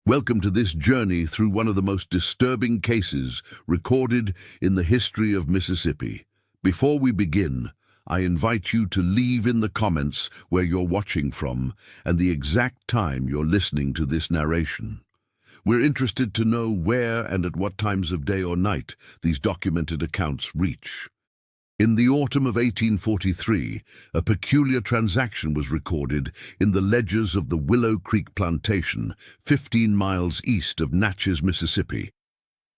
Welcome to this journey through one of the most disturbing cases recorded in the history of Mississippi. Before we begin, I invite you to leave in the comments where you're watching from and the exact time you're listening to this narration. We're interested to know where and at what times of day or night these documented accounts reach. In the autumn of 1843, a peculiar transaction was recorded in the ledgers of the Willow Creek Plantation, 15 miles east of Natchez, Mississippi.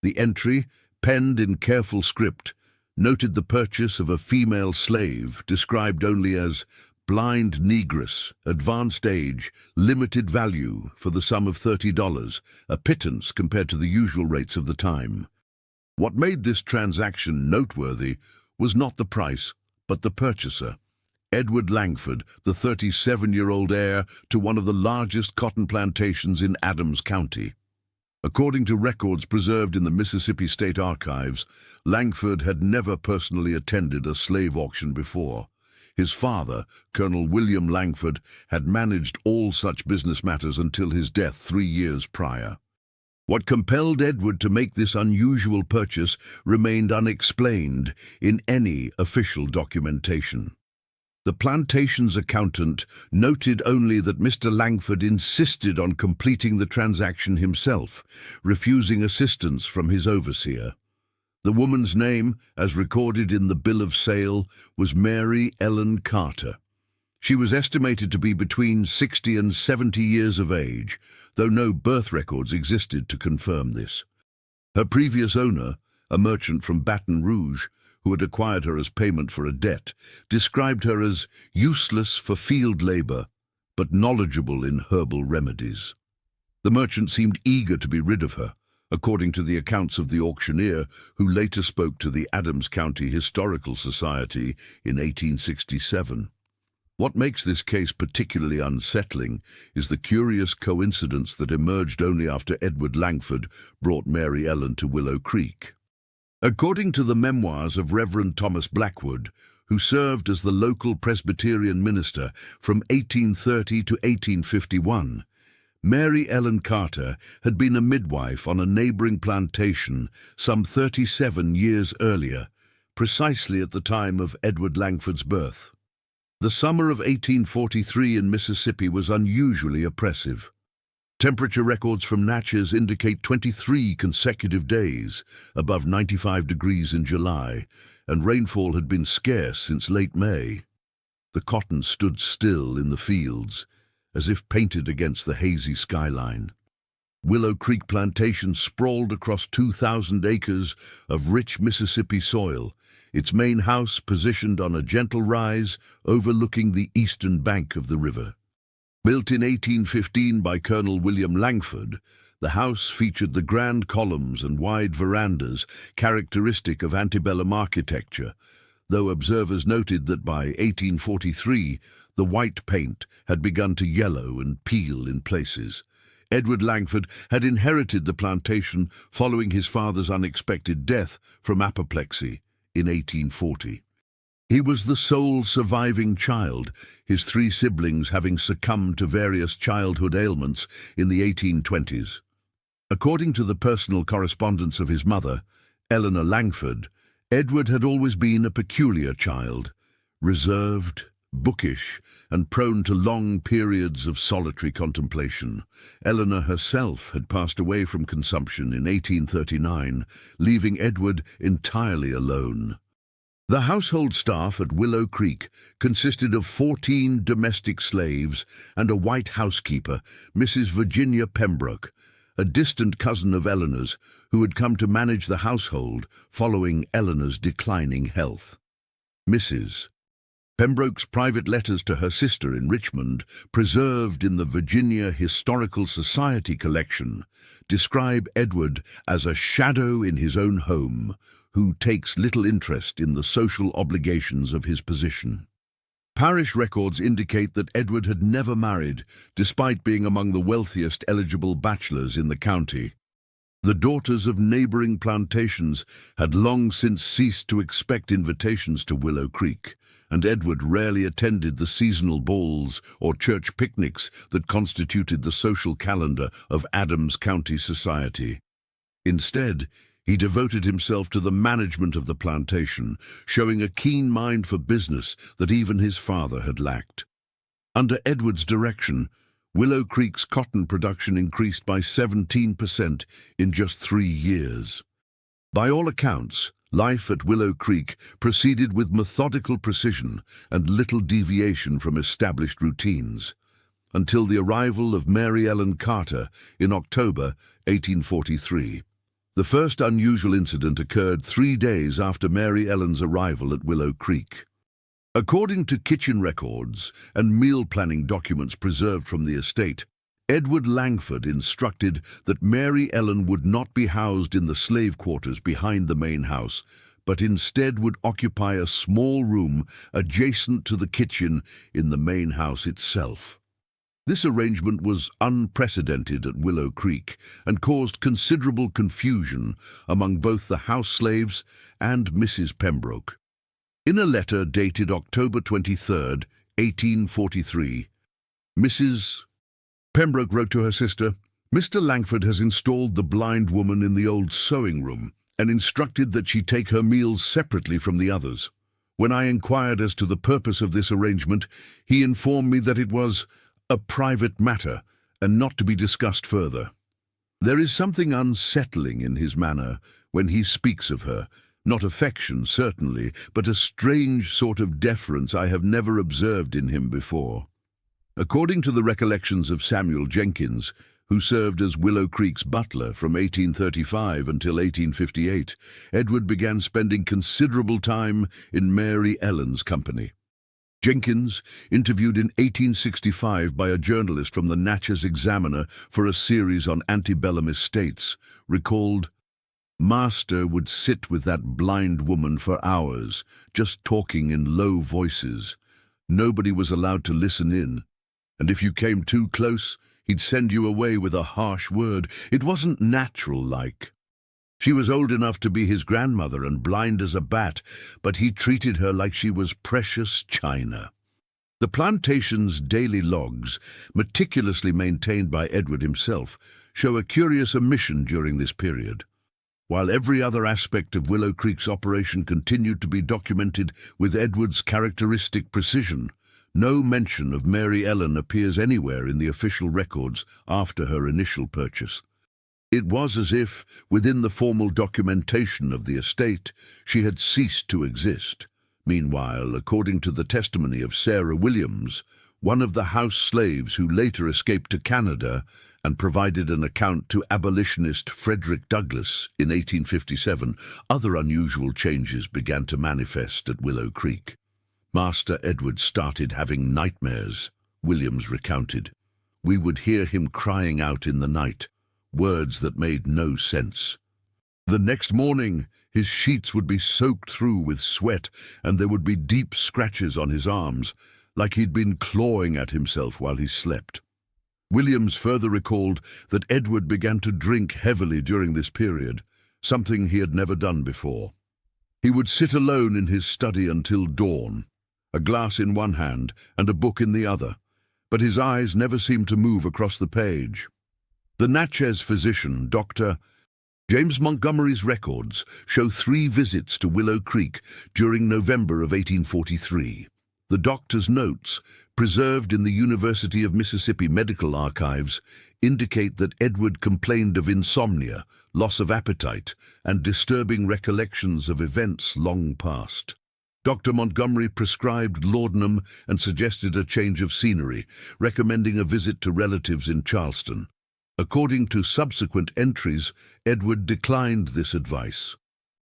The entry, penned in careful script, noted the purchase of a female slave described only as blind negress, advanced age, limited value for the sum of $30, a pittance compared to the usual rates of the time. What made this transaction noteworthy was not the price, but the purchaser, Edward Langford, the 37-year-old heir to one of the largest cotton plantations in Adams County. According to records preserved in the Mississippi State Archives, Langford had never personally attended a slave auction before. His father, Colonel William Langford, had managed all such business matters until his death 3 years prior. What compelled Edward to make this unusual purchase remained unexplained in any official documentation. The plantation's accountant noted only that Mr. Langford insisted on completing the transaction himself, refusing assistance from his overseer. The woman's name, as recorded in the bill of sale, was Mary Ellen Carter. She was estimated to be between 60 and 70 years of age, though no birth records existed to confirm this. Her previous owner, a merchant from Baton Rouge, who had acquired her as payment for a debt, described her as useless for field labor, but knowledgeable in herbal remedies. The merchant seemed eager to be rid of her, according to the accounts of the auctioneer, who later spoke to the Adams County Historical Society in 1867. What makes this case particularly unsettling is the curious coincidence that emerged only after Edward Langford brought Mary Ellen to Willow Creek. According to the memoirs of Reverend Thomas Blackwood, who served as the local Presbyterian minister from 1830 to 1851, Mary Ellen Carter had been a midwife on a neighboring plantation some 37 years earlier, precisely at the time of Edward Langford's birth. The summer of 1843 in Mississippi was unusually oppressive. Temperature records from Natchez indicate 23 consecutive days above 95 degrees in July, and rainfall had been scarce since late May. The cotton stood still in the fields, as if painted against the hazy skyline. Willow Creek Plantation sprawled across 2,000 acres of rich Mississippi soil, its main house positioned on a gentle rise overlooking the eastern bank of the river. Built in 1815 by Colonel William Langford, the house featured the grand columns and wide verandas characteristic of antebellum architecture, though observers noted that by 1843 the white paint had begun to yellow and peel in places. Edward Langford had inherited the plantation following his father's unexpected death from apoplexy in 1840. He was the sole surviving child, his 3 siblings having succumbed to various childhood ailments in the 1820s. According to the personal correspondence of his mother, Eleanor Langford, Edward had always been a peculiar child, reserved, bookish, and prone to long periods of solitary contemplation. Eleanor herself had passed away from consumption in 1839, leaving Edward entirely alone. The household staff at Willow Creek consisted of 14 domestic slaves and a white housekeeper, Mrs. Virginia Pembroke, a distant cousin of Eleanor's who had come to manage the household following Eleanor's declining health. Mrs. Pembroke's private letters to her sister in Richmond, preserved in the Virginia Historical Society collection, describe Edward as a shadow in his own home, who takes little interest in the social obligations of his position. Parish records indicate that Edward had never married, despite being among the wealthiest eligible bachelors in the county. The daughters of neighboring plantations had long since ceased to expect invitations to Willow Creek, and Edward rarely attended the seasonal balls or church picnics that constituted the social calendar of Adams County society. Instead, he devoted himself to the management of the plantation, showing a keen mind for business that even his father had lacked. Under Edward's direction, Willow Creek's cotton production increased by 17% in just 3 years. By all accounts, life at Willow Creek proceeded with methodical precision and little deviation from established routines, until the arrival of Mary Ellen Carter in October 1843. The first unusual incident occurred 3 days after Mary Ellen's arrival at Willow Creek. According to kitchen records and meal planning documents preserved from the estate, Edward Langford instructed that Mary Ellen would not be housed in the slave quarters behind the main house, but instead would occupy a small room adjacent to the kitchen in the main house itself. This arrangement was unprecedented at Willow Creek and caused considerable confusion among both the house slaves and Mrs. Pembroke. In a letter dated October 23, 1843, Mrs. Pembroke wrote to her sister, "Mr. Langford has installed the blind woman in the old sewing room and instructed that she take her meals separately from the others. When I inquired as to the purpose of this arrangement, he informed me that it was a private matter and not to be discussed further." There is something unsettling in his manner when he speaks of her, not affection, certainly, but a strange sort of deference I have never observed in him before. According to the recollections of Samuel Jenkins, who served as Willow Creek's butler from 1835 until 1858, Edward began spending considerable time in Mary Ellen's company. Jenkins, interviewed in 1865 by a journalist from the Natchez Examiner for a series on antebellum estates, recalled, "Master would sit with that blind woman for hours, just talking in low voices. Nobody was allowed to listen in, and if you came too close, he'd send you away with a harsh word. It wasn't natural-like. She was old enough to be his grandmother and blind as a bat, but he treated her like she was precious china." The plantation's daily logs, meticulously maintained by Edward himself, show a curious omission during this period. While every other aspect of Willow Creek's operation continued to be documented with Edward's characteristic precision, no mention of Mary Ellen appears anywhere in the official records after her initial purchase. It was as if, within the formal documentation of the estate, she had ceased to exist. Meanwhile, according to the testimony of Sarah Williams, one of the house slaves who later escaped to Canada and provided an account to abolitionist Frederick Douglass in 1857, other unusual changes began to manifest at Willow Creek. "Master Edward started having nightmares," Williams recounted. "We would hear him crying out in the night, words that made no sense. The next morning, his sheets would be soaked through with sweat, and there would be deep scratches on his arms, like he'd been clawing at himself while he slept." Williams further recalled that Edward began to drink heavily during this period, something he had never done before. He would sit alone in his study until dawn, a glass in one hand and a book in the other, but his eyes never seemed to move across the page. The Natchez physician, Dr. James Montgomery's records show 3 visits to Willow Creek during November of 1843. The doctor's notes, preserved in the University of Mississippi Medical Archives, indicate that Edward complained of insomnia, loss of appetite, and disturbing recollections of events long past. Dr. Montgomery prescribed laudanum and suggested a change of scenery, recommending a visit to relatives in Charleston. According to subsequent entries, Edward declined this advice.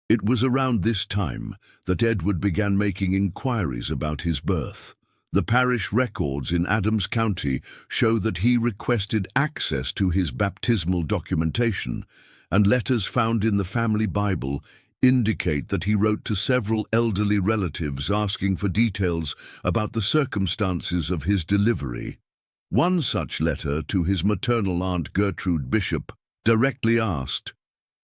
It was around this time that Edward began making inquiries about his birth. The parish records in Adams County show that he requested access to his baptismal documentation, and letters found in the family Bible indicate that he wrote to several elderly relatives asking for details about the circumstances of his delivery. One such letter to his maternal aunt Gertrude Bishop directly asked,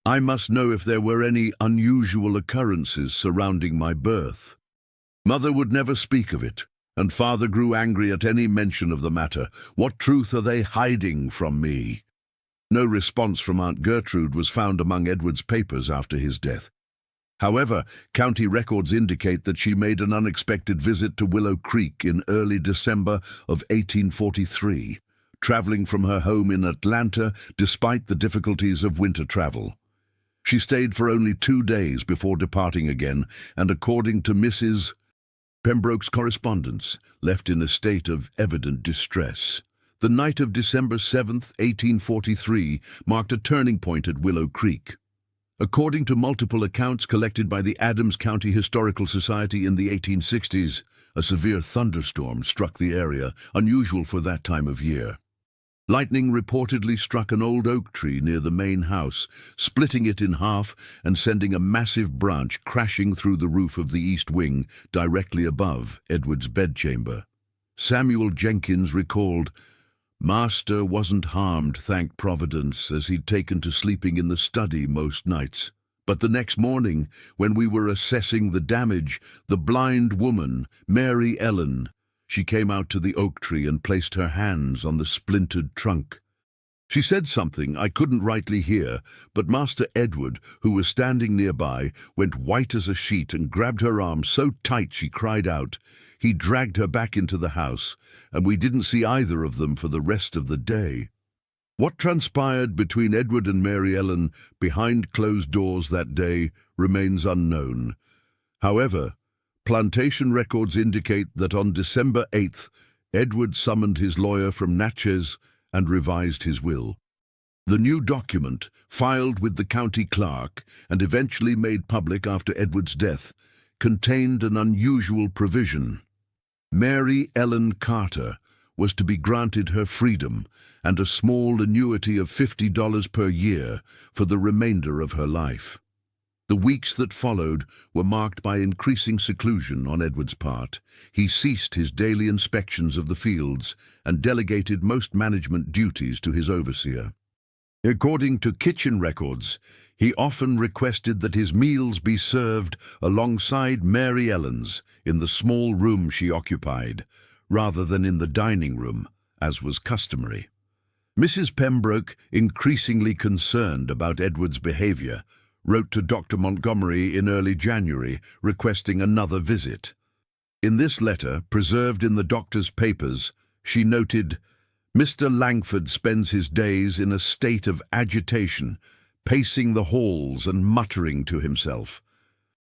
"I must know if there were any unusual occurrences surrounding my birth." Mother would never speak of it, and father grew angry at any mention of the matter. What truth are they hiding from me? No response from Aunt Gertrude was found among Edward's papers after his death. However, county records indicate that she made an unexpected visit to Willow Creek in early December of 1843, traveling from her home in Atlanta despite the difficulties of winter travel. She stayed for only 2 days before departing again, and according to Mrs. Pembroke's correspondence, left in a state of evident distress. The night of December 7th, 1843, marked a turning point at Willow Creek. According to multiple accounts collected by the Adams County Historical Society in the 1860s, a severe thunderstorm struck the area, unusual for that time of year. Lightning reportedly struck an old oak tree near the main house, splitting it in half and sending a massive branch crashing through the roof of the east wing directly above Edward's bedchamber. Samuel Jenkins recalled, "Master wasn't harmed, thank Providence, as he'd taken to sleeping in the study most nights. But the next morning, when we were assessing the damage, the blind woman, Mary Ellen, she came out to the oak tree and placed her hands on the splintered trunk. She said something I couldn't rightly hear, but Master Edward, who was standing nearby, went white as a sheet and grabbed her arm so tight she cried out. He dragged her back into the house, and we didn't see either of them for the rest of the day." What transpired between Edward and Mary Ellen behind closed doors that day remains unknown. However, Plantation records indicate that on December 8th, Edward summoned his lawyer from Natchez and revised his will. The new document, filed with the county clerk and eventually made public after Edward's death, contained an unusual provision. Mary Ellen Carter was to be granted her freedom and a small annuity of $50 per year for the remainder of her life. The weeks that followed were marked by increasing seclusion on Edward's part. He ceased his daily inspections of the fields and delegated most management duties to his overseer. According to kitchen records, he often requested that his meals be served alongside Mary Ellen's in the small room she occupied, rather than in the dining room, as was customary. Mrs. Pembroke, increasingly concerned about Edward's behavior, wrote to Dr. Montgomery in early January requesting another visit. In this letter, preserved in the doctor's papers, she noted, "Mr. Langford spends his days in a state of agitation, pacing the halls and muttering to himself.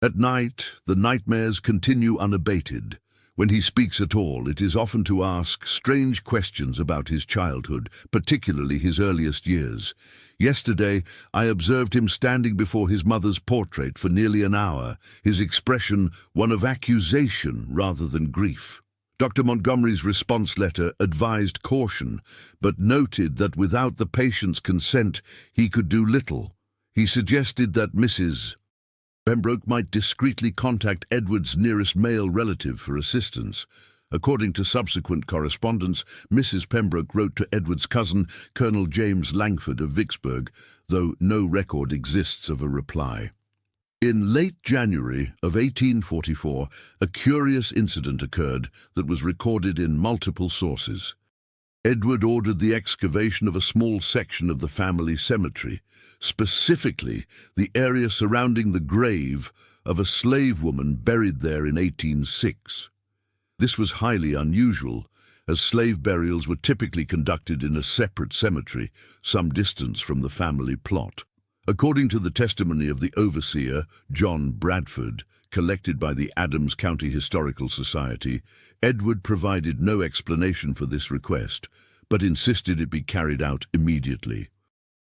At night, the nightmares continue unabated. When he speaks at all, it is often to ask strange questions about his childhood, particularly his earliest years. Yesterday, I observed him standing before his mother's portrait for nearly an hour, his expression one of accusation rather than grief." Dr. Montgomery's response letter advised caution, but noted that without the patient's consent, he could do little. He suggested that Mrs. Pembroke might discreetly contact Edward's nearest male relative for assistance. According to subsequent correspondence, Mrs. Pembroke wrote to Edward's cousin, Colonel James Langford of Vicksburg, though no record exists of a reply. In late January of 1844, a curious incident occurred that was recorded in multiple sources. Edward ordered the excavation of a small section of the family cemetery, specifically the area surrounding the grave of a slave woman buried there in 1806. This was highly unusual, as slave burials were typically conducted in a separate cemetery, some distance from the family plot. According to the testimony of the overseer, John Bradford, collected by the Adams County Historical Society, Edward provided no explanation for this request, but insisted it be carried out immediately.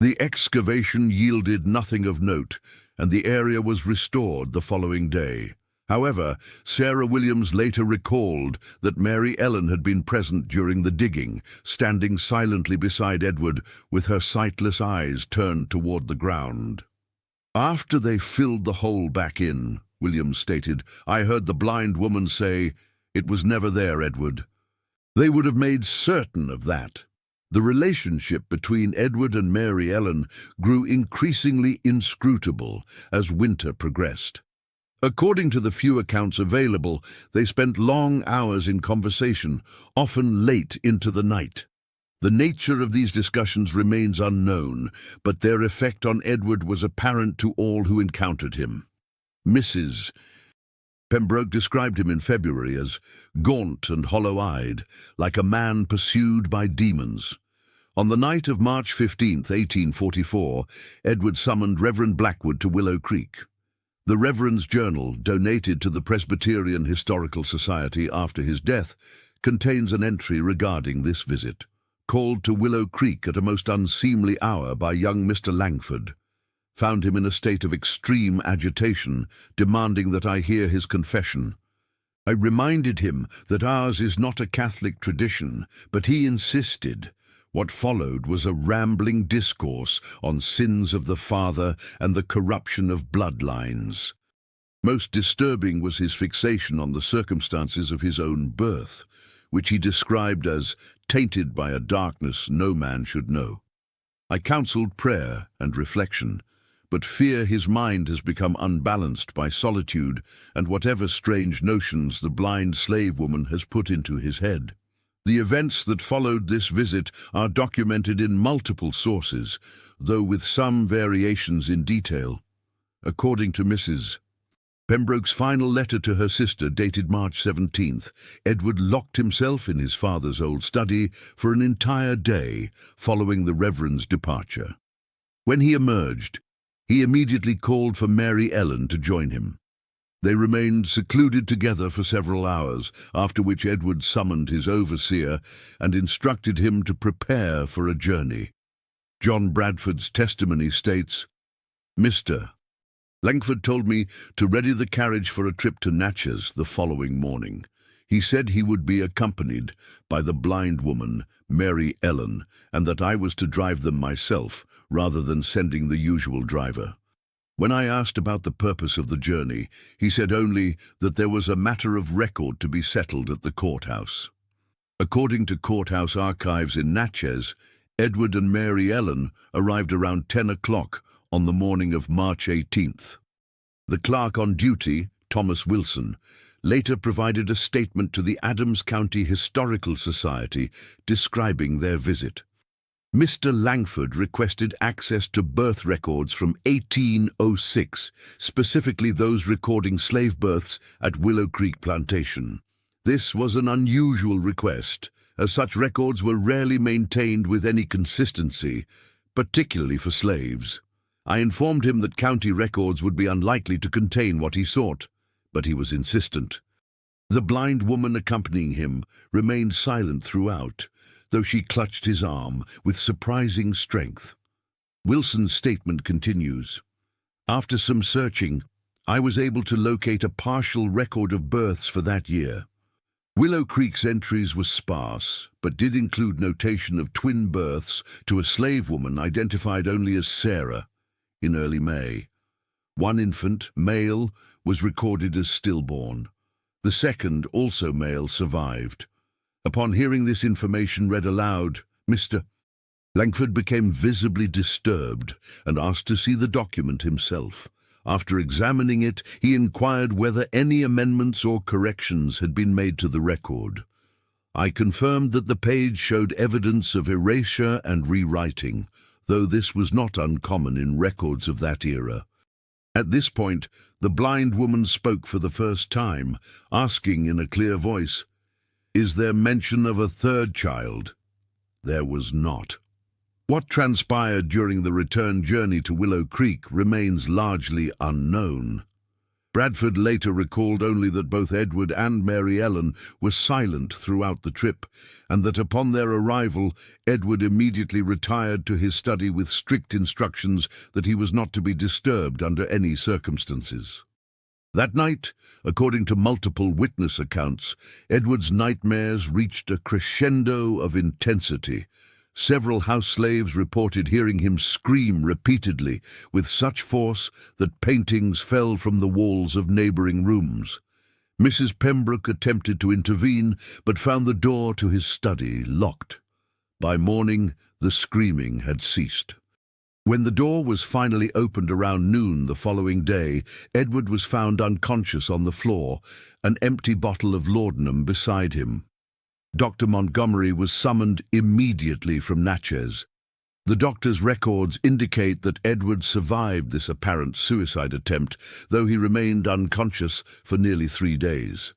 The excavation yielded nothing of note, and the area was restored the following day. However, Sarah Williams later recalled that Mary Ellen had been present during the digging, standing silently beside Edward with her sightless eyes turned toward the ground. "After they filled the hole back in," Williams stated, "I heard the blind woman say, 'It was never there, Edward.' They would have made certain of that." The relationship between Edward and Mary Ellen grew increasingly inscrutable as winter progressed. According to the few accounts available, they spent long hours in conversation, often late into the night. The nature of these discussions remains unknown, but their effect on Edward was apparent to all who encountered him. Mrs. Pembroke described him in February as gaunt and hollow-eyed, like a man pursued by demons. On the night of March 15, 1844, Edward summoned Reverend Blackwood to Willow Creek. The Reverend's journal, donated to the Presbyterian Historical Society after his death, contains an entry regarding this visit. Called to Willow Creek at a most unseemly hour by young Mr. Langford. Found him in a state of extreme agitation, demanding that I hear his confession. I reminded him that ours is not a Catholic tradition, but he insisted. What followed was a rambling discourse on sins of the father and the corruption of bloodlines. Most disturbing was his fixation on the circumstances of his own birth, which he described as tainted by a darkness no man should know. I counseled prayer and reflection, but fear his mind has become unbalanced by solitude and whatever strange notions the blind slave woman has put into his head. The events that followed this visit are documented in multiple sources, though with some variations in detail. According to Mrs. Pembroke's final letter to her sister, dated March 17th, Edward locked himself in his father's old study for an entire day following the Reverend's departure. When he emerged, he immediately called for Mary Ellen to join him. They remained secluded together for several hours, after which Edward summoned his overseer and instructed him to prepare for a journey. John Bradford's testimony states, Mr. Langford told me to ready the carriage for a trip to Natchez the following morning. He said he would be accompanied by the blind woman, Mary Ellen, and that I was to drive them myself, rather than sending the usual driver. When I asked about the purpose of the journey, he said only that there was a matter of record to be settled at the courthouse. According to courthouse archives in Natchez, Edward and Mary Ellen arrived around 10 o'clock on the morning of March 18th. The clerk on duty, Thomas Wilson, later provided a statement to the Adams County Historical Society describing their visit. Mr. Langford requested access to birth records from 1806, specifically those recording slave births at Willow Creek Plantation. This was an unusual request, as such records were rarely maintained with any consistency, particularly for slaves. I informed him that county records would be unlikely to contain what he sought, but he was insistent. The blind woman accompanying him remained silent throughout, though she clutched his arm with surprising strength. Wilson's statement continues, After some searching, I was able to locate a partial record of births for that year. Willow Creek's entries were sparse, but did include notation of twin births to a slave woman identified only as Sarah in early May. One infant, male, was recorded as stillborn. The second, also male, survived. Upon hearing this information read aloud, Mr. Langford became visibly disturbed and asked to see the document himself. After examining it, he inquired whether any amendments or corrections had been made to the record. I confirmed that the page showed evidence of erasure and rewriting, though this was not uncommon in records of that era. At this point, the blind woman spoke for the first time, asking in a clear voice, Is there mention of a third child? There was not. What transpired during the return journey to Willow Creek remains largely unknown. Bradford later recalled only that both Edward and Mary Ellen were silent throughout the trip, and that upon their arrival, Edward immediately retired to his study with strict instructions that he was not to be disturbed under any circumstances. That night, according to multiple witness accounts, Edward's nightmares reached a crescendo of intensity. Several house slaves reported hearing him scream repeatedly with such force that paintings fell from the walls of neighboring rooms. Mrs. Pembroke attempted to intervene, but found the door to his study locked. By morning, the screaming had ceased. When the door was finally opened around noon the following day, Edward was found unconscious on the floor, an empty bottle of laudanum beside him. Dr. Montgomery was summoned immediately from Natchez. The doctor's records indicate that Edward survived this apparent suicide attempt, though he remained unconscious for nearly 3 days.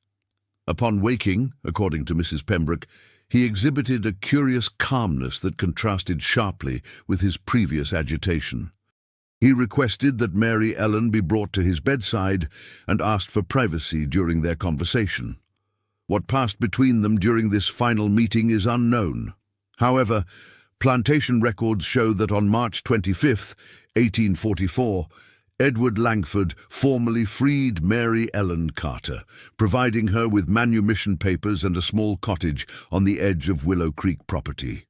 Upon waking, according to Mrs. Pembroke, he exhibited a curious calmness that contrasted sharply with his previous agitation. He requested that Mary Ellen be brought to his bedside and asked for privacy during their conversation. What passed between them during this final meeting is unknown. However, Plantation records show that on March 25, 1844, Edward Langford formally freed Mary Ellen Carter, providing her with manumission papers and a small cottage on the edge of Willow Creek property.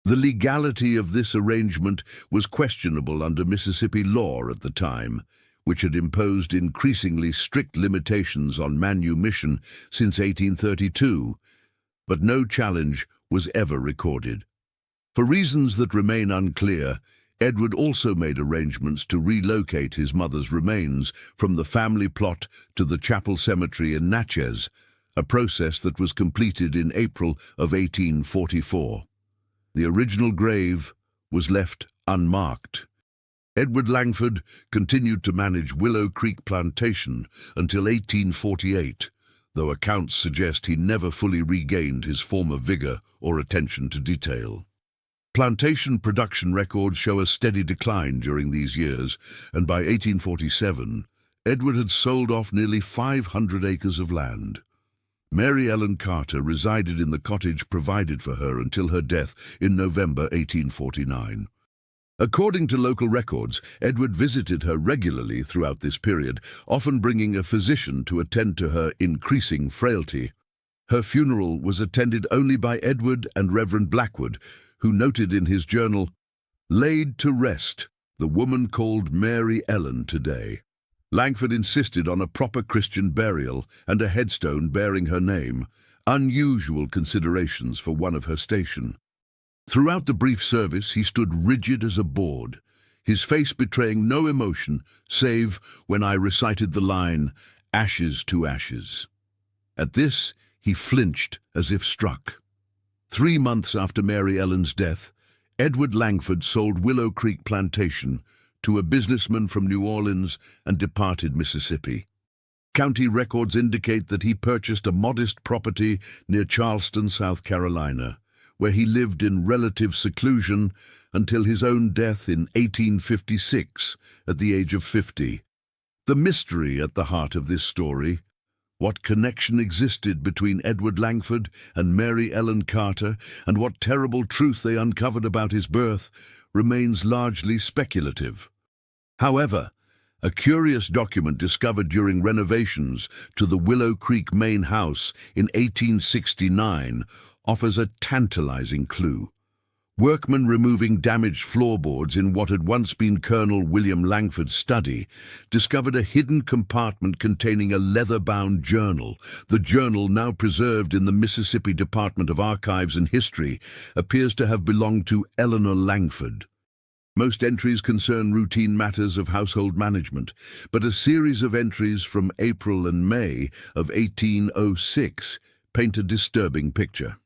The legality of this arrangement was questionable under Mississippi law at the time, which had imposed increasingly strict limitations on manumission since 1832, but no challenge was ever recorded. For reasons that remain unclear, Edward also made arrangements to relocate his mother's remains from the family plot to the chapel cemetery in Natchez, a process that was completed in April of 1844. The original grave was left unmarked. Edward Langford continued to manage Willow Creek Plantation until 1848, though accounts suggest he never fully regained his former vigor or attention to detail. Plantation production records show a steady decline during these years, and by 1847, Edward had sold off nearly 500 acres of land. Mary Ellen Carter resided in the cottage provided for her until her death in November 1849. According to local records, Edward visited her regularly throughout this period, often bringing a physician to attend to her increasing frailty. Her funeral was attended only by Edward and Reverend Blackwood, who noted in his journal, "Laid to rest, the woman called Mary Ellen today." Langford insisted on a proper Christian burial and a headstone bearing her name, unusual considerations for one of her station. Throughout the brief service, he stood rigid as a board, his face betraying no emotion, save when I recited the line, "Ashes to ashes." At this, he flinched as if struck. 3 months after Mary Ellen's death, Edward Langford sold Willow Creek Plantation to a businessman from New Orleans and departed Mississippi. County records indicate that he purchased a modest property near Charleston, South Carolina, where he lived in relative seclusion until his own death in 1856 at the age of 50. The mystery at the heart of this story, what connection existed between Edward Langford and Mary Ellen Carter, and what terrible truth they uncovered about his birth, remains largely speculative. However, a curious document discovered during renovations to the Willow Creek main house in 1869 offers a tantalizing clue. Workmen removing damaged floorboards in what had once been Colonel William Langford's study discovered a hidden compartment containing a leather-bound journal. The journal, now preserved in the Mississippi Department of Archives and History, appears to have belonged to Eleanor Langford. Most entries concern routine matters of household management, but a series of entries from April and May of 1806 paint a disturbing picture.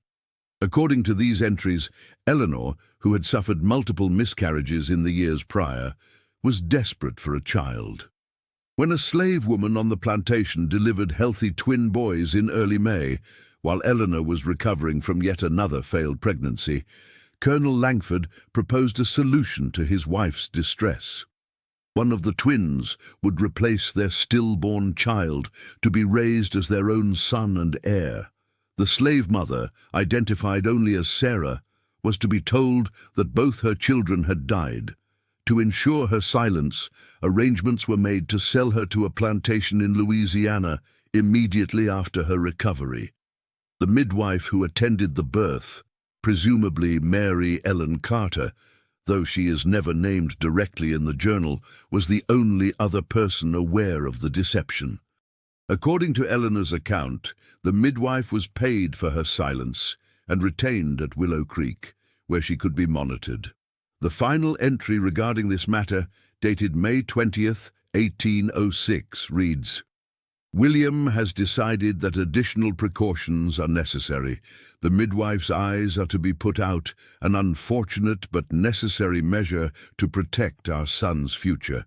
According to these entries, Eleanor, who had suffered multiple miscarriages in the years prior, was desperate for a child. When a slave woman on the plantation delivered healthy twin boys in early May, while Eleanor was recovering from yet another failed pregnancy, Colonel Langford proposed a solution to his wife's distress. One of the twins would replace their stillborn child to be raised as their own son and heir. The slave mother, identified only as Sarah, was to be told that both her children had died. To ensure her silence, arrangements were made to sell her to a plantation in Louisiana immediately after her recovery. The midwife who attended the birth, presumably Mary Ellen Carter, though she is never named directly in the journal, was the only other person aware of the deception. According to Eleanor's account, the midwife was paid for her silence and retained at Willow Creek, where she could be monitored. The final entry regarding this matter, dated May 20th, 1806, reads, "William has decided that additional precautions are necessary. The midwife's eyes are to be put out, an unfortunate but necessary measure to protect our son's future.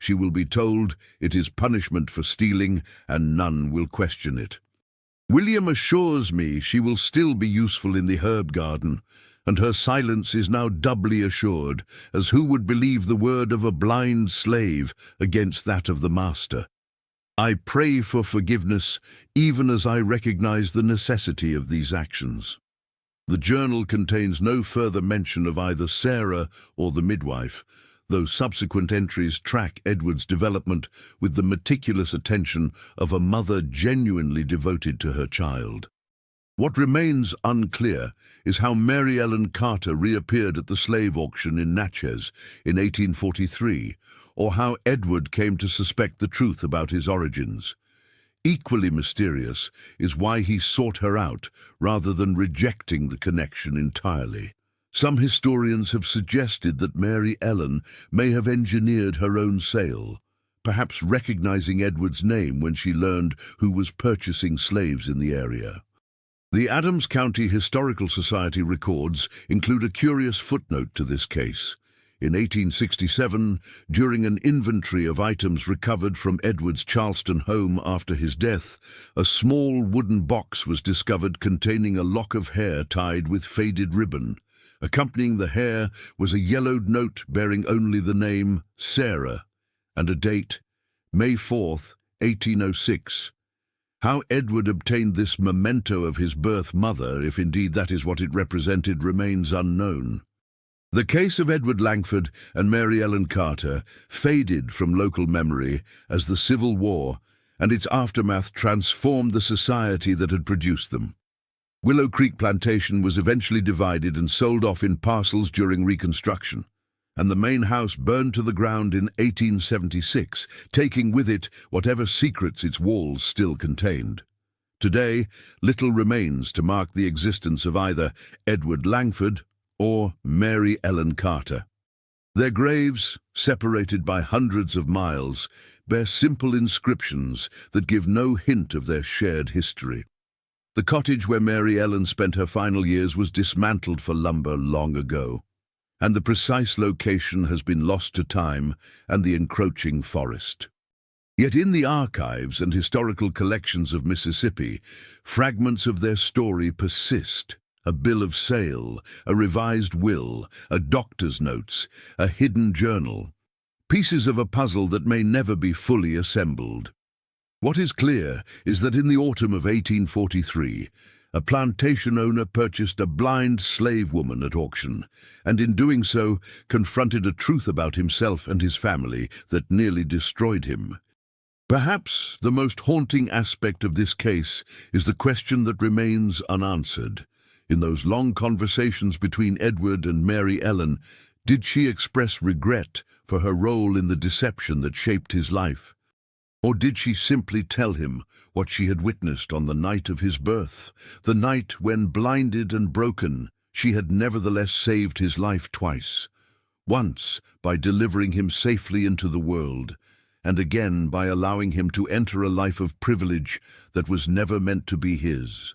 She will be told it is punishment for stealing, and none will question it. William assures me she will still be useful in the herb garden, and her silence is now doubly assured, as who would believe the word of a blind slave against that of the master? I pray for forgiveness, even as I recognize the necessity of these actions." The journal contains no further mention of either Sarah or the midwife, though subsequent entries track Edward's development with the meticulous attention of a mother genuinely devoted to her child. What remains unclear is how Mary Ellen Carter reappeared at the slave auction in Natchez in 1843, or how Edward came to suspect the truth about his origins. Equally mysterious is why he sought her out rather than rejecting the connection entirely. Some historians have suggested that Mary Ellen may have engineered her own sale, perhaps recognizing Edward's name when she learned who was purchasing slaves in the area. The Adams County Historical Society records include a curious footnote to this case. In 1867, during an inventory of items recovered from Edward's Charleston home after his death, a small wooden box was discovered containing a lock of hair tied with faded ribbon. Accompanying the hair was a yellowed note bearing only the name Sarah and a date, May 4th, 1806. How Edward obtained this memento of his birth mother, if indeed that is what it represented, remains unknown. The case of Edward Langford and Mary Ellen Carter faded from local memory as the Civil War and its aftermath transformed the society that had produced them. Willow Creek Plantation was eventually divided and sold off in parcels during Reconstruction, and the main house burned to the ground in 1876, taking with it whatever secrets its walls still contained. Today, little remains to mark the existence of either Edward Langford or Mary Ellen Carter. Their graves, separated by hundreds of miles, bear simple inscriptions that give no hint of their shared history. The cottage where Mary Ellen spent her final years was dismantled for lumber long ago, and the precise location has been lost to time and the encroaching forest. Yet in the archives and historical collections of Mississippi, fragments of their story persist. A bill of sale, a revised will, a doctor's notes, a hidden journal, pieces of a puzzle that may never be fully assembled. What is clear is that in the autumn of 1843, a plantation owner purchased a blind slave woman at auction, and in doing so confronted a truth about himself and his family that nearly destroyed him. Perhaps the most haunting aspect of this case is the question that remains unanswered. In those long conversations between Edward and Mary Ellen, did she express regret for her role in the deception that shaped his life? Or did she simply tell him what she had witnessed on the night of his birth, the night when, blinded and broken, she had nevertheless saved his life twice, once by delivering him safely into the world, and again by allowing him to enter a life of privilege that was never meant to be his?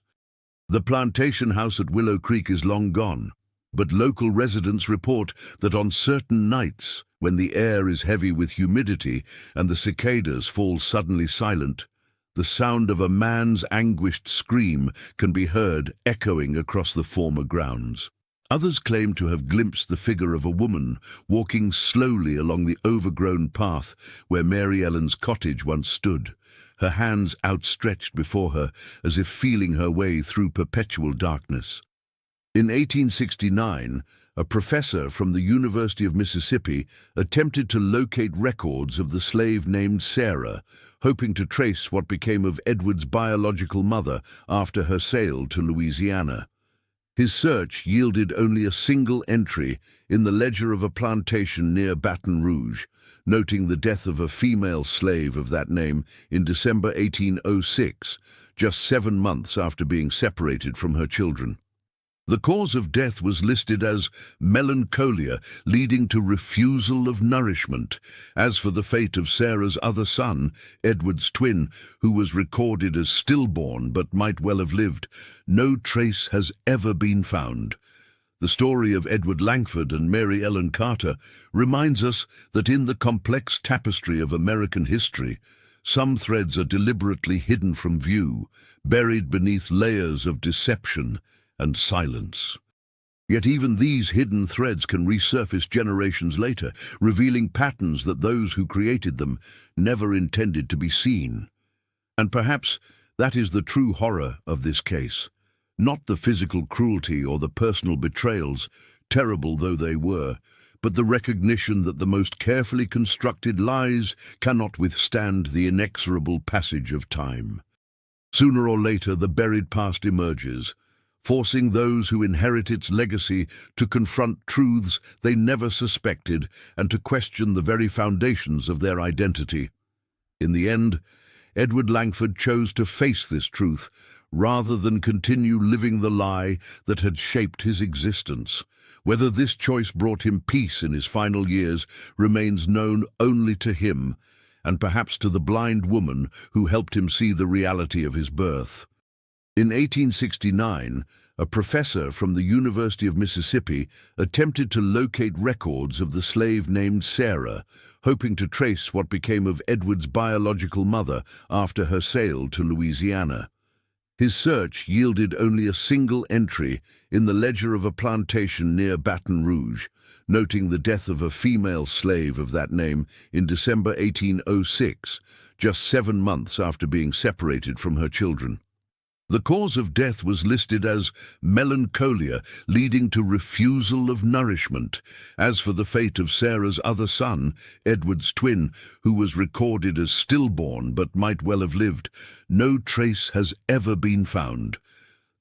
The plantation house at Willow Creek is long gone, but local residents report that on certain nights, when the air is heavy with humidity and the cicadas fall suddenly silent, the sound of a man's anguished scream can be heard echoing across the former grounds. Others claim to have glimpsed the figure of a woman walking slowly along the overgrown path where Mary Ellen's cottage once stood, her hands outstretched before her as if feeling her way through perpetual darkness. In 1869, a professor from the University of Mississippi attempted to locate records of the slave named Sarah, hoping to trace what became of Edward's biological mother after her sale to Louisiana. His search yielded only a single entry in the ledger of a plantation near Baton Rouge, noting the death of a female slave of that name in December 1806, just 7 months after being separated from her children. The cause of death was listed as melancholia, leading to refusal of nourishment. As for the fate of Sarah's other son, Edward's twin, who was recorded as stillborn but might well have lived, no trace has ever been found. The story of Edward Langford and Mary Ellen Carter reminds us that in the complex tapestry of American history, some threads are deliberately hidden from view, buried beneath layers of deception and silence. Yet even these hidden threads can resurface generations later, revealing patterns that those who created them never intended to be seen. And perhaps that is the true horror of this case. Not the physical cruelty or the personal betrayals, terrible though they were, but the recognition that the most carefully constructed lies cannot withstand the inexorable passage of time. Sooner or later, the buried past emerges, forcing those who inherit its legacy to confront truths they never suspected and to question the very foundations of their identity. In the end, Edward Langford chose to face this truth rather than continue living the lie that had shaped his existence. Whether this choice brought him peace in his final years remains known only to him, and perhaps to the blind woman who helped him see the reality of his birth. In 1869, a professor from the University of Mississippi attempted to locate records of the slave named Sarah, hoping to trace what became of Edward's biological mother after her sale to Louisiana. His search yielded only a single entry in the ledger of a plantation near Baton Rouge, noting the death of a female slave of that name in December 1806, just 7 months after being separated from her children. The cause of death was listed as melancholia, leading to refusal of nourishment. As for the fate of Sarah's other son, Edward's twin, who was recorded as stillborn but might well have lived, no trace has ever been found.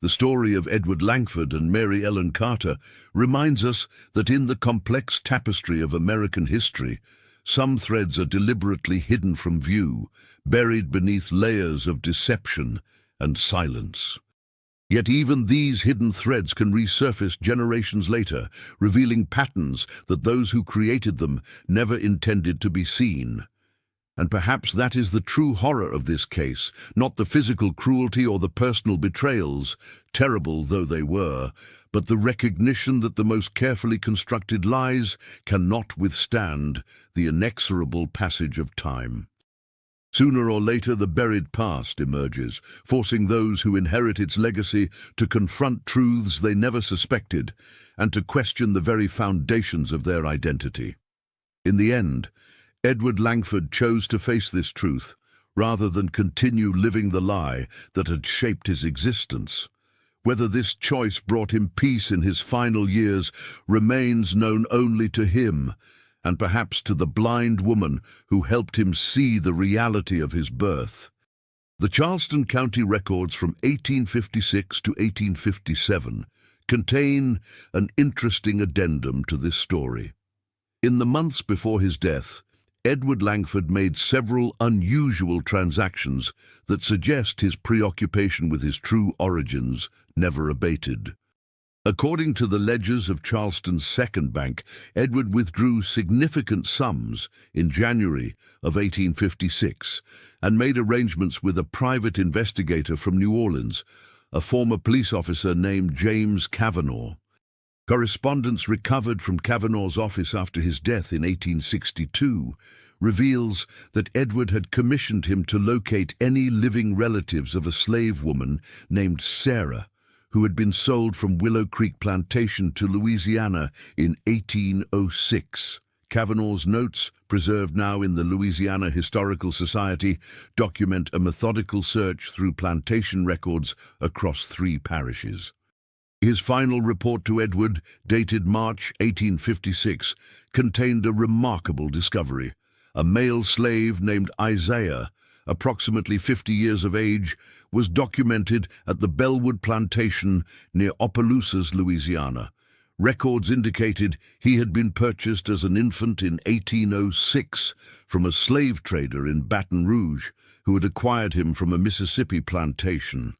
The story of Edward Langford and Mary Ellen Carter reminds us that in the complex tapestry of American history, some threads are deliberately hidden from view, buried beneath layers of deception and silence. Yet even these hidden threads can resurface generations later, revealing patterns that those who created them never intended to be seen. And perhaps that is the true horror of this case, not the physical cruelty or the personal betrayals, terrible though they were, but the recognition that the most carefully constructed lies cannot withstand the inexorable passage of time. Sooner or later, the buried past emerges, forcing those who inherit its legacy to confront truths they never suspected and to question the very foundations of their identity. In the end, Edward Langford chose to face this truth rather than continue living the lie that had shaped his existence. Whether this choice brought him peace in his final years remains known only to him, and perhaps to the blind woman who helped him see the reality of his birth. The Charleston County records from 1856 to 1857 contain an interesting addendum to this story. In the months before his death, Edward Langford made several unusual transactions that suggest his preoccupation with his true origins never abated. According to the ledgers of Charleston's Second Bank, Edward withdrew significant sums in January of 1856 and made arrangements with a private investigator from New Orleans, a former police officer named James Cavanaugh. Correspondence recovered from Cavanaugh's office after his death in 1862 reveals that Edward had commissioned him to locate any living relatives of a slave woman named Sarah, who had been sold from Willow Creek Plantation to Louisiana in 1806. Cavanaugh's notes, preserved now in the Louisiana Historical Society, document a methodical search through plantation records across 3 parishes. His final report to Edward, dated March 1856, contained a remarkable discovery. A male slave named Isaiah, approximately 50 years of age, was documented at the Bellwood Plantation near Opelousas, Louisiana. Records indicated he had been purchased as an infant in 1806 from a slave trader in Baton Rouge who had acquired him from a Mississippi plantation.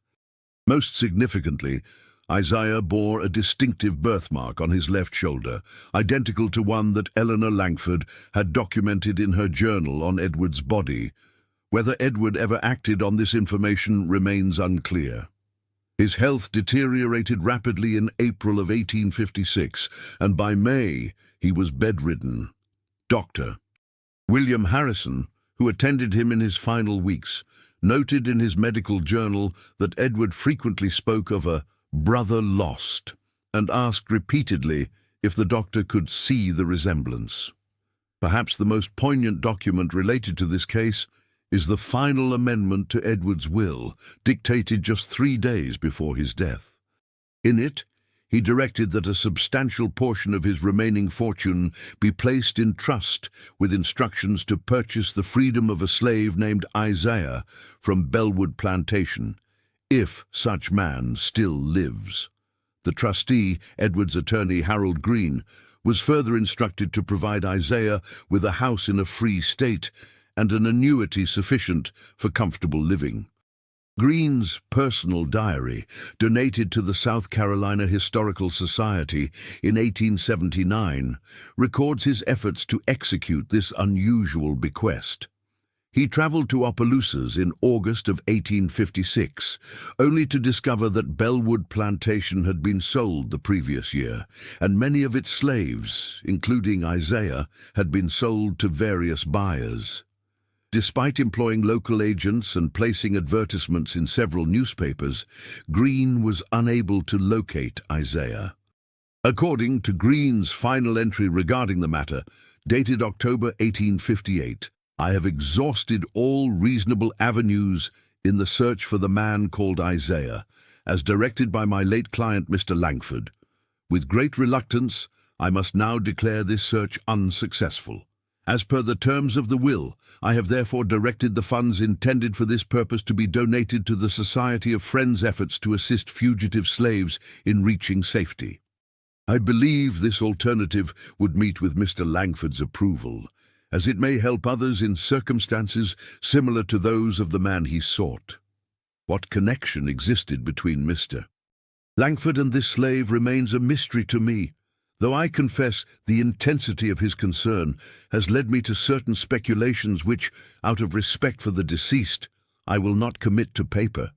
Most significantly, Isaiah bore a distinctive birthmark on his left shoulder, identical to one that Eleanor Langford had documented in her journal on Edward's body. Whether Edward ever acted on this information remains unclear. His health deteriorated rapidly in April of 1856, and by May he was bedridden. Dr. William Harrison, who attended him in his final weeks, noted in his medical journal that Edward frequently spoke of a brother lost, and asked repeatedly if the doctor could see the resemblance. Perhaps the most poignant document related to this case is the final amendment to Edward's will, dictated just 3 days before his death. In it, he directed that a substantial portion of his remaining fortune be placed in trust, with instructions to purchase the freedom of a slave named Isaiah from Bellwood Plantation, if such man still lives. The trustee, Edward's attorney Harold Green, was further instructed to provide Isaiah with a house in a free state and an annuity sufficient for comfortable living. Green's personal diary, donated to the South Carolina Historical Society in 1879, records his efforts to execute this unusual bequest. He traveled to Opelousas in August of 1856, only to discover that Bellwood Plantation had been sold the previous year, and many of its slaves, including Isaiah, had been sold to various buyers. Despite employing local agents and placing advertisements in several newspapers, Green was unable to locate Isaiah. According to Green's final entry regarding the matter, dated October 1858, "I have exhausted all reasonable avenues in the search for the man called Isaiah, as directed by my late client Mr. Langford. With great reluctance, I must now declare this search unsuccessful. As per the terms of the will, I have therefore directed the funds intended for this purpose to be donated to the Society of Friends' efforts to assist fugitive slaves in reaching safety. I believe this alternative would meet with Mr. Langford's approval, as it may help others in circumstances similar to those of the man he sought." What connection existed between Mr. Langford and this slave remains a mystery to me, though I confess the intensity of his concern has led me to certain speculations which, out of respect for the deceased, I will not commit to paper.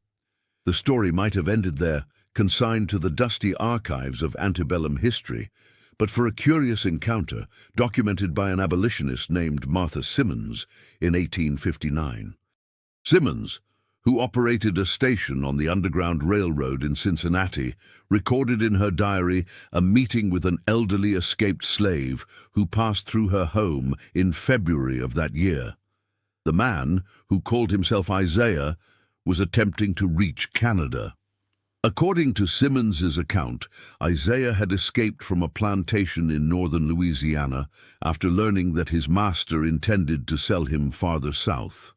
The story might have ended there, consigned to the dusty archives of antebellum history, but for a curious encounter documented by an abolitionist named Martha Simmons in 1859. Simmons, who operated a station on the Underground Railroad in Cincinnati, recorded in her diary a meeting with an elderly escaped slave who passed through her home in February of that year. The man, who called himself Isaiah, was attempting to reach Canada. According to Simmons's account, Isaiah had escaped from a plantation in northern Louisiana after learning that his master intended to sell him farther south.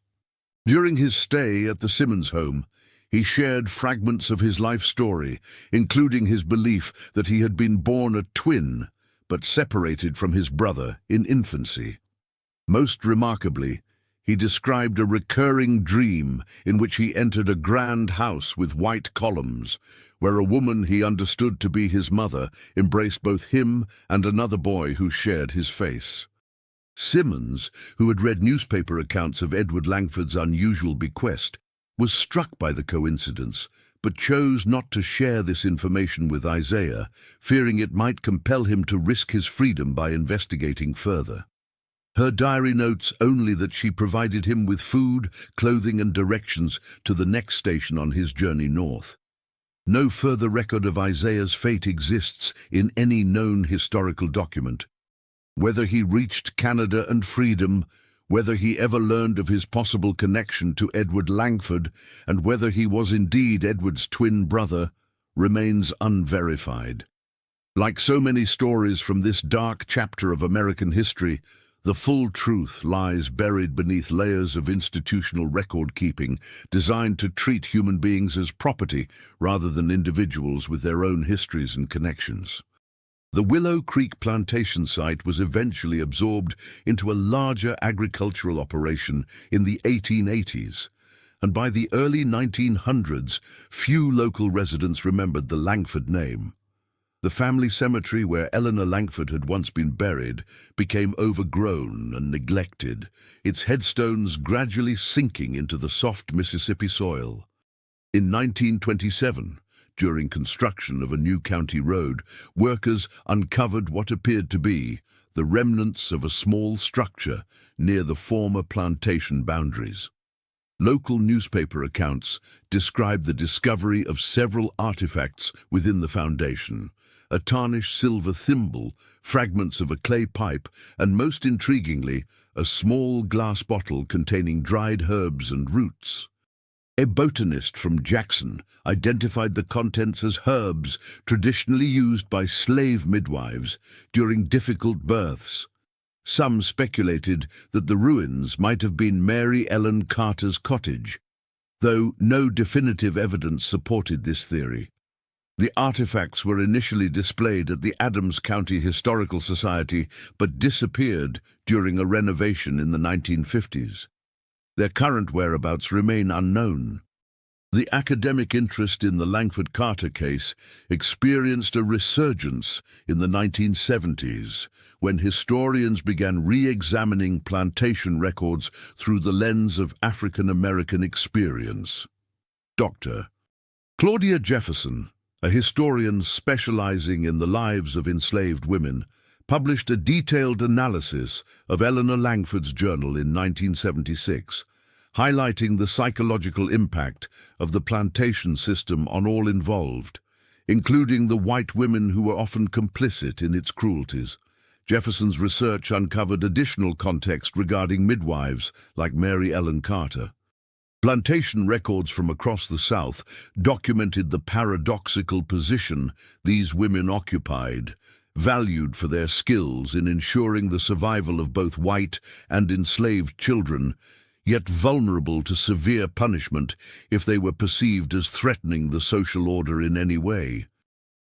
During his stay at the Simmons home, he shared fragments of his life story, including his belief that he had been born a twin, but separated from his brother in infancy. Most remarkably, he described a recurring dream in which he entered a grand house with white columns, where a woman he understood to be his mother embraced both him and another boy who shared his face. Simmons, who had read newspaper accounts of Edward Langford's unusual bequest, was struck by the coincidence, but chose not to share this information with Isaiah, fearing it might compel him to risk his freedom by investigating further. Her diary notes only that she provided him with food, clothing, and directions to the next station on his journey north. No further record of Isaiah's fate exists in any known historical document. Whether he reached Canada and freedom, whether he ever learned of his possible connection to Edward Langford, and whether he was indeed Edward's twin brother, remains unverified. Like so many stories from this dark chapter of American history, the full truth lies buried beneath layers of institutional record-keeping designed to treat human beings as property rather than individuals with their own histories and connections. The Willow Creek plantation site was eventually absorbed into a larger agricultural operation in the 1880s, and by the early 1900s, few local residents remembered the Langford name. The family cemetery where Eleanor Langford had once been buried became overgrown and neglected, its headstones gradually sinking into the soft Mississippi soil. In 1927, during construction of a new county road, workers uncovered what appeared to be the remnants of a small structure near the former plantation boundaries. Local newspaper accounts described the discovery of several artifacts within the foundation: a tarnished silver thimble, fragments of a clay pipe, and most intriguingly, a small glass bottle containing dried herbs and roots. A botanist from Jackson identified the contents as herbs traditionally used by slave midwives during difficult births. Some speculated that the ruins might have been Mary Ellen Carter's cottage, though no definitive evidence supported this theory. The artifacts were initially displayed at the Adams County Historical Society but disappeared during a renovation in the 1950s. Their current whereabouts remain unknown. The academic interest in the Langford Carter case experienced a resurgence in the 1970s, when historians began re-examining plantation records through the lens of African American experience. Dr. Claudia Jefferson, a historian specializing in the lives of enslaved women, published a detailed analysis of Eleanor Langford's journal in 1976, highlighting the psychological impact of the plantation system on all involved, including the white women who were often complicit in its cruelties. Jefferson's research uncovered additional context regarding midwives like Mary Ellen Carter. Plantation records from across the South documented the paradoxical position these women occupied, valued for their skills in ensuring the survival of both white and enslaved children, yet vulnerable to severe punishment if they were perceived as threatening the social order in any way.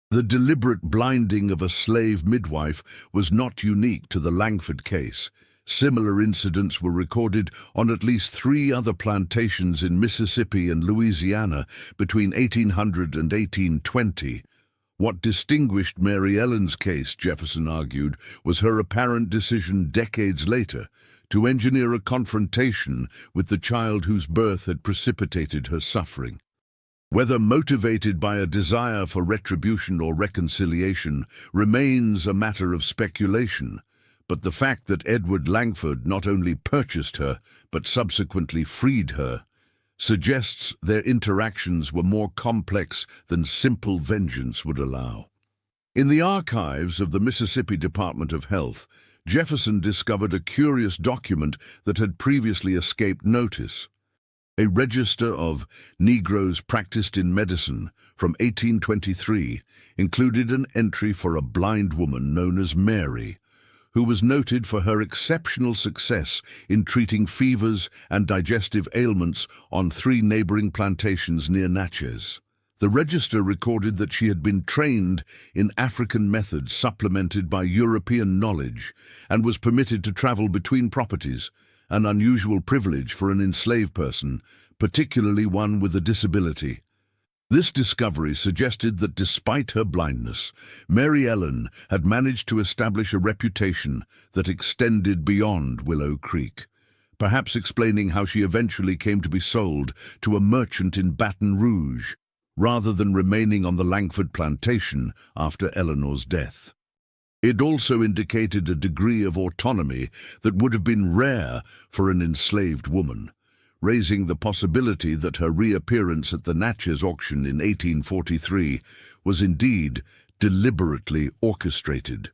The deliberate blinding of a slave midwife was not unique to the Langford case. Similar incidents were recorded on at least 3 other plantations in Mississippi and Louisiana between 1800 and 1820. What distinguished Mary Ellen's case, Jefferson argued, was her apparent decision decades later to engineer a confrontation with the child whose birth had precipitated her suffering. Whether motivated by a desire for retribution or reconciliation remains a matter of speculation, but the fact that Edward Langford not only purchased her but subsequently freed her suggests their interactions were more complex than simple vengeance would allow. In the archives of the Mississippi Department of Health, Jefferson discovered a curious document that had previously escaped notice. A register of Negroes practiced in medicine from 1823 included an entry for a blind woman known as Mary, who was noted for her exceptional success in treating fevers and digestive ailments on 3 neighboring plantations near Natchez. The register recorded that she had been trained in African methods supplemented by European knowledge and was permitted to travel between properties, an unusual privilege for an enslaved person, particularly one with a disability. This discovery suggested that despite her blindness, Mary Ellen had managed to establish a reputation that extended beyond Willow Creek, perhaps explaining how she eventually came to be sold to a merchant in Baton Rouge, rather than remaining on the Langford plantation after Eleanor's death. It also indicated a degree of autonomy that would have been rare for an enslaved woman, raising the possibility that her reappearance at the Natchez auction in 1843 was indeed deliberately orchestrated.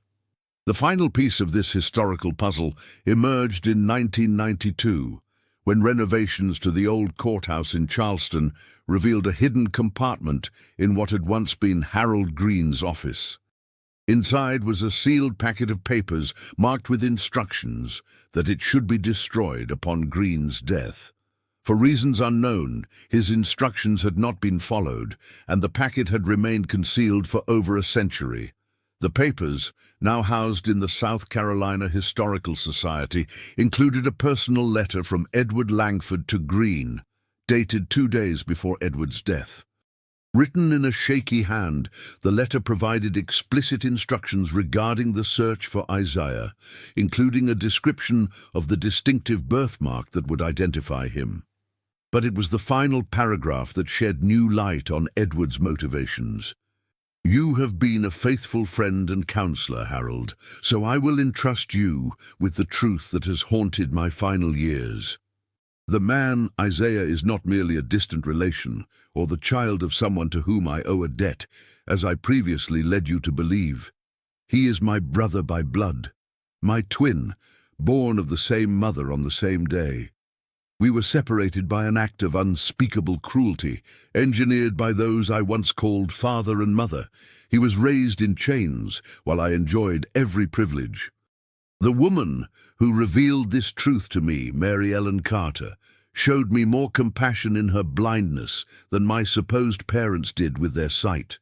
The final piece of this historical puzzle emerged in 1992, when renovations to the old courthouse in Charleston revealed a hidden compartment in what had once been Harold Greene's office. Inside was a sealed packet of papers marked with instructions that it should be destroyed upon Greene's death. For reasons unknown, his instructions had not been followed, and the packet had remained concealed for over a century. The papers, now housed in the South Carolina Historical Society, included a personal letter from Edward Langford to Greene, dated 2 days before Edward's death. Written in a shaky hand, the letter provided explicit instructions regarding the search for Isaiah, including a description of the distinctive birthmark that would identify him. But it was the final paragraph that shed new light on Edward's motivations. "You have been a faithful friend and counselor, Harold, so I will entrust you with the truth that has haunted my final years. The man, Isaiah, is not merely a distant relation or the child of someone to whom I owe a debt, as I previously led you to believe. He is my brother by blood, my twin, born of the same mother on the same day. We were separated by an act of unspeakable cruelty, engineered by those I once called father and mother. He was raised in chains, while I enjoyed every privilege. The woman who revealed this truth to me, Mary Ellen Carter, showed me more compassion in her blindness than my supposed parents did with their sight.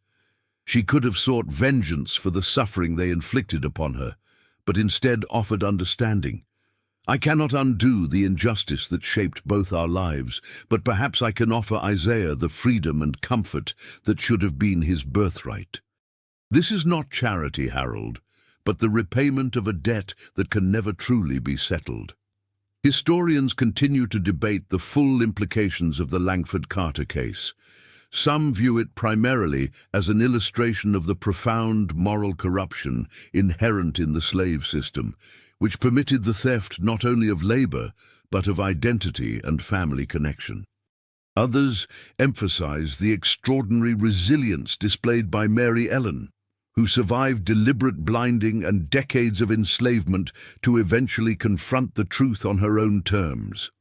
She could have sought vengeance for the suffering they inflicted upon her, but instead offered understanding. I cannot undo the injustice that shaped both our lives, but perhaps I can offer Isaiah the freedom and comfort that should have been his birthright. This is not charity, Harold, but the repayment of a debt that can never truly be settled." Historians continue to debate the full implications of the Langford Carter case. Some view it primarily as an illustration of the profound moral corruption inherent in the slave system, which permitted the theft not only of labor, but of identity and family connection. Others emphasize the extraordinary resilience displayed by Mary Ellen, who survived deliberate blinding and decades of enslavement to eventually confront the truth on her own terms.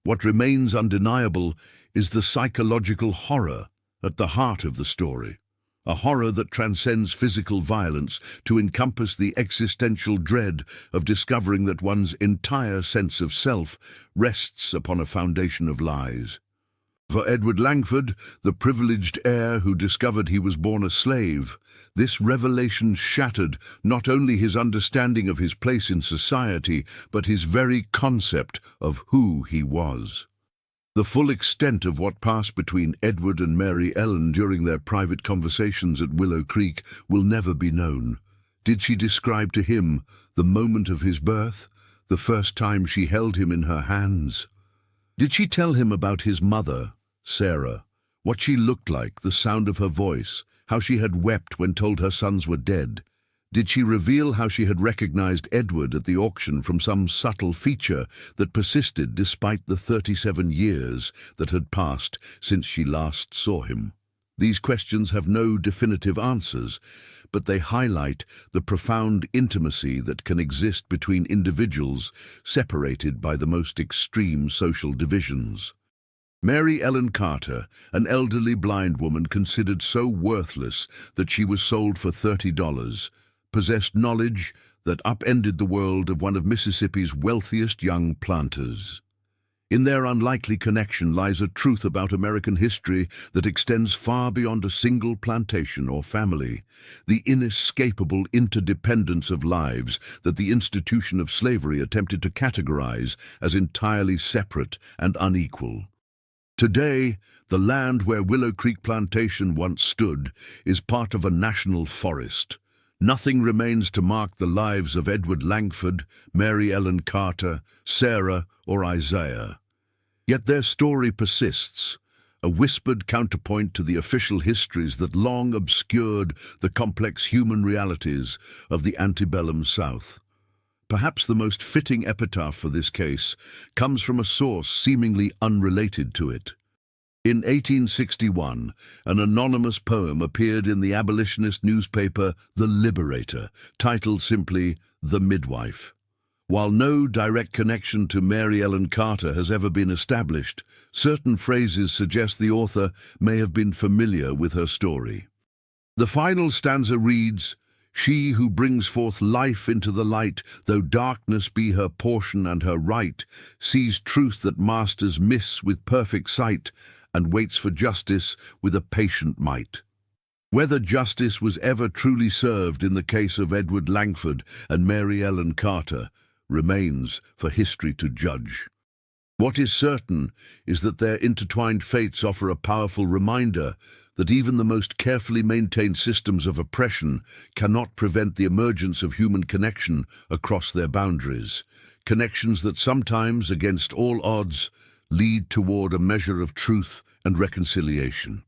What remains undeniable is the psychological horror at the heart of the story, a horror that transcends physical violence to encompass the existential dread of discovering that one's entire sense of self rests upon a foundation of lies. For Edward Langford, the privileged heir who discovered he was born a slave, this revelation shattered not only his understanding of his place in society, but his very concept of who he was. The full extent of what passed between Edward and Mary Ellen during their private conversations at Willow Creek will never be known. Did she describe to him the moment of his birth, the first time she held him in her hands? Did she tell him about his mother, Sarah, what she looked like, the sound of her voice, how she had wept when told her sons were dead? Did she reveal how she had recognized Edward at the auction from some subtle feature that persisted despite the 37 years that had passed since she last saw him? These questions have no definitive answers, but they highlight the profound intimacy that can exist between individuals separated by the most extreme social divisions. Mary Ellen Carter, an elderly blind woman considered so worthless that she was sold for $30, possessed knowledge that upended the world of one of Mississippi's wealthiest young planters. In their unlikely connection lies a truth about American history that extends far beyond a single plantation or family, the inescapable interdependence of lives that the institution of slavery attempted to categorize as entirely separate and unequal. Today, the land where Willow Creek Plantation once stood is part of a national forest. Nothing remains to mark the lives of Edward Langford, Mary Ellen Carter, Sarah, or Isaiah. Yet their story persists, a whispered counterpoint to the official histories that long obscured the complex human realities of the antebellum South. Perhaps the most fitting epitaph for this case comes from a source seemingly unrelated to it. In 1861, an anonymous poem appeared in the abolitionist newspaper The Liberator, titled simply The Midwife. While no direct connection to Mary Ellen Carter has ever been established, certain phrases suggest the author may have been familiar with her story. The final stanza reads, "She who brings forth life into the light, though darkness be her portion and her right, sees truth that masters miss with perfect sight, and waits for justice with a patient might." Whether justice was ever truly served in the case of Edward Langford and Mary Ellen Carter remains for history to judge. What is certain is that their intertwined fates offer a powerful reminder that even the most carefully maintained systems of oppression cannot prevent the emergence of human connection across their boundaries, connections that sometimes, against all odds, lead toward a measure of truth and reconciliation.